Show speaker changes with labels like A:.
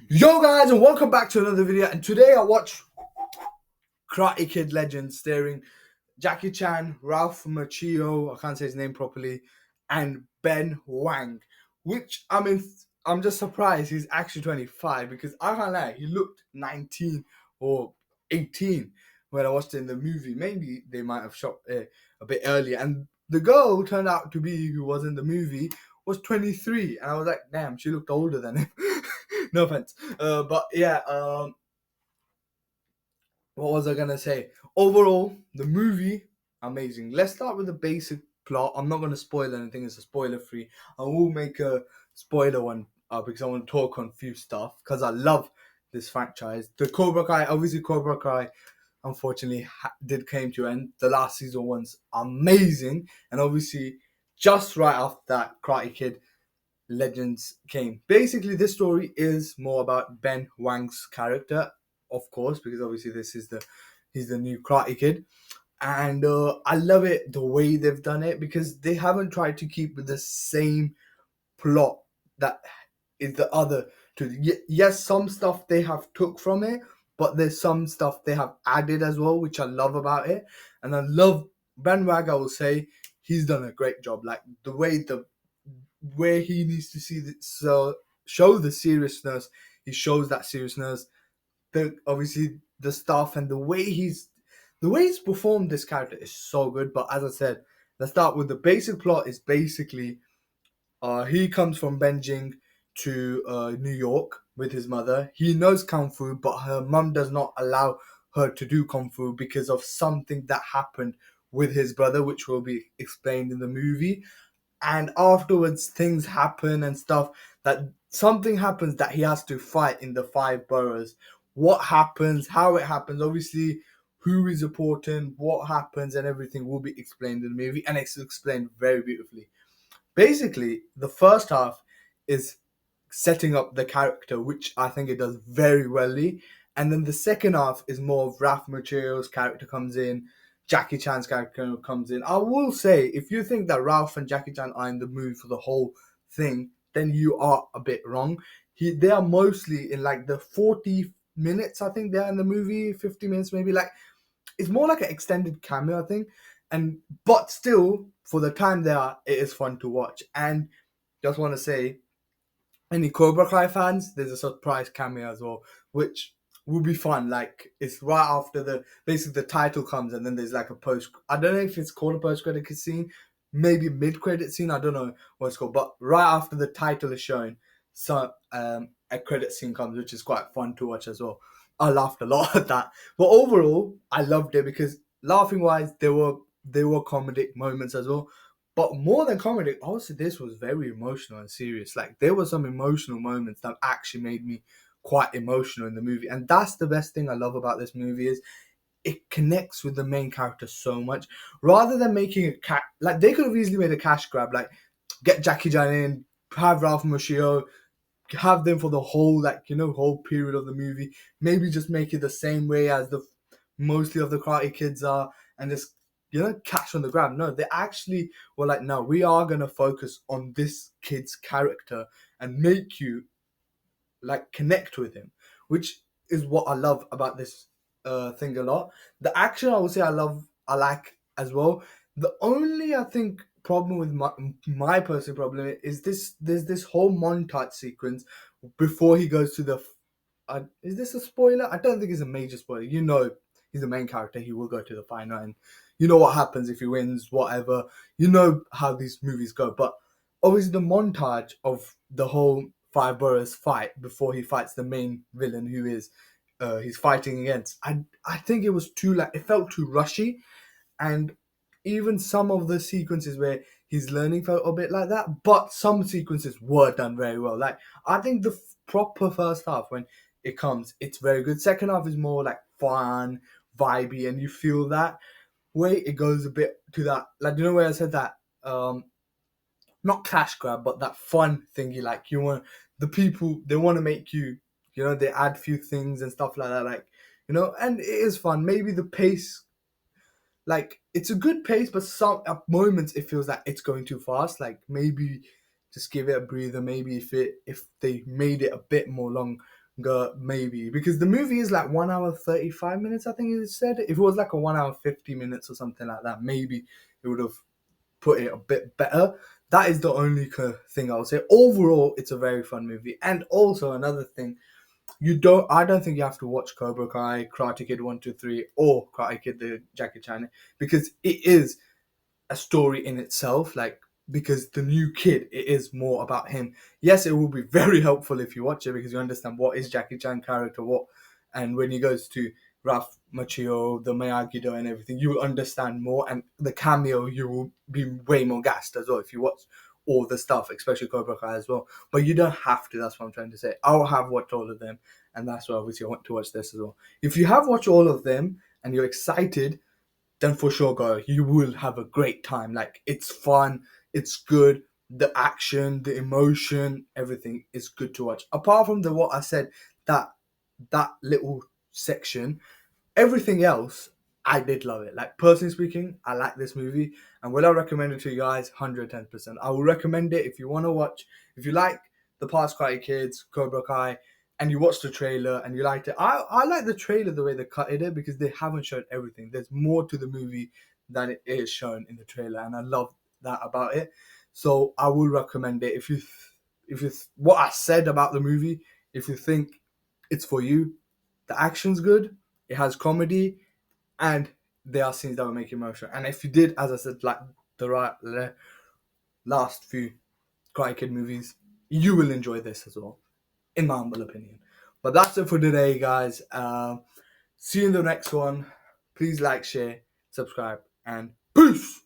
A: Yo guys, and welcome back to another video. And today I watched Karate Kid Legends starring Jackie Chan, Ralph Macchio, I can't say his name properly, and Ben Wang. Which I'm just surprised he's actually 25 because I can't lie, he looked 19 or 18 when I watched it in the movie. Maybe they might have shot a bit earlier. And the girl who turned out to be who was in the movie was 23, and I was like, damn, she looked older than him. No offense, but yeah. What was I gonna say? Overall, the movie amazing. Let's start with the basic plot. I'm not gonna spoil anything. It's a spoiler free. I will make a spoiler one because I want to talk on a few stuff because I love this franchise. The Cobra Kai, obviously Cobra Kai, unfortunately did came to end. The last season was amazing, and obviously just right after that, Karate Kid Legends came. Basically, this story is more about Ben Wang's character, of course, because obviously he's the new Karate Kid, and I love it the way they've done it because they haven't tried to keep with the same plot that is the other two. Yes, some stuff they have took from it, but there's some stuff they have added as well, which I love about it, and I love Ben Wang. I will say he's done a great job. Like the way the where he needs to see so show the seriousness, he shows that seriousness. The obviously the stuff and the way he's performed this character is so good. But as I said, let's start with the basic plot. Is basically he comes from Beijing to New York with his mother. He knows kung fu, but her mum does not allow her to do kung fu because of something that happened with his brother, which will be explained in the movie. And afterwards things happen and stuff, that something happens that he has to fight in the five boroughs. What happens, how it happens, obviously who is important, what happens, and everything will be explained in the movie, and it's explained very beautifully. Basically the first half is setting up the character, which I think it does very wellly. And then the second half is more of Ralph Macchio's character comes in, Jackie Chan's character comes in. I will say, if you think that Ralph and Jackie Chan are in the mood for the whole thing, then you are a bit wrong. They are mostly in like the 40 minutes, I think they're in the movie, 50 minutes maybe. Like it's more like an extended cameo, I think. And but still, for the time they are, it is fun to watch. And just want to say, any Cobra Kai fans, there's a surprise cameo as well, which will be fun. Like it's right after the basically the title comes, and then there's like a post. I don't know if it's called a post credit scene, maybe mid credit scene. I don't know what it's called, but right after the title is shown, so a credit scene comes, which is quite fun to watch as well. I laughed a lot at that, but overall, I loved it because laughing wise, there were comedic moments as well. But more than comedy, also this was very emotional and serious. Like there were some emotional moments that actually made me quite emotional in the movie, and that's the best thing I love about this movie is it connects with the main character so much. Rather than making a cat, like they could have easily made a cash grab, like get Jackie Chan in, have Ralph Macchio, have them for the whole whole period of the movie. Maybe just make it the same way as the mostly of the Karate Kids are, and just catch on the grab. No, they actually were like, no, we are gonna focus on this kid's character and make you like connect with him, which is what I love about this thing a lot. The action, I would say, I like as well. The only I think problem with my personal problem is this. There's this whole montage sequence before he goes to the. Is this a spoiler? I don't think it's a major spoiler. He's the main character. He will go to the final, and you know what happens if he wins. Whatever. You know how these movies go, but obviously the montage of the whole five boroughs fight before he fights the main villain who is he's fighting against. I think it was too like it felt too rushy, and even some of the sequences where he's learning felt a bit like that. But some sequences were done very well. Like I think the proper first half when it comes, it's very good. Second half is more like fun, vibey, and you feel that way. It goes a bit to that like where I said that not cash grab, but that fun thingy. Like you want the people, they want to make you, they add few things and stuff like that. Like and it is fun. Maybe the pace, like it's a good pace, but some at moments it feels like it's going too fast. Like maybe just give it a breather. Maybe if they made it a bit more long, maybe, because the movie is like 1 hour 35 minutes, I think it said. If it was like a 1 hour 50 minutes or something like that, maybe it would have put it a bit better. That is the only thing I would say. Overall, it's a very fun movie. And also another thing, I don't think you have to watch Cobra Kai, Karate Kid 1, 2, 3, or Karate Kid the Jackie Chan, because it is a story in itself. Like, because the new kid, it is more about him. Yes, it will be very helpful if you watch it, because you understand what is Jackie Chan character, what, and when he goes to Ralph Macchio, the Miyagi-Do and everything, you will understand more, and the cameo, you will be way more gassed as well if you watch all the stuff, especially Cobra Kai as well. But you don't have to. That's what I'm trying to say. I'll have watched all of them, and that's why obviously I want to watch this as well. If you have watched all of them and you're excited, then for sure go. You will have a great time. Like, it's fun, it's good. The action, the emotion, everything is good to watch. Apart from the what I said, that little section, everything else, I did love it. Like, personally speaking, I like this movie, and will I recommend it to you guys? 110%. I will recommend it if you want to watch. If you like the past Karate Kids, Cobra Kai, and you watched the trailer and you liked it. I like the trailer the way they cut it because they haven't shown everything. There's more to the movie than it is shown in the trailer, and I love that about it. So I will recommend it if you what I said about the movie. If you think it's for you, the action's good. It has comedy, and there are scenes that will make you emotional. And if you did, as I said, like the last few Karate Kid movies, you will enjoy this as well, in my humble opinion. But that's it for today, guys. See you in the next one. Please like, share, subscribe, and peace.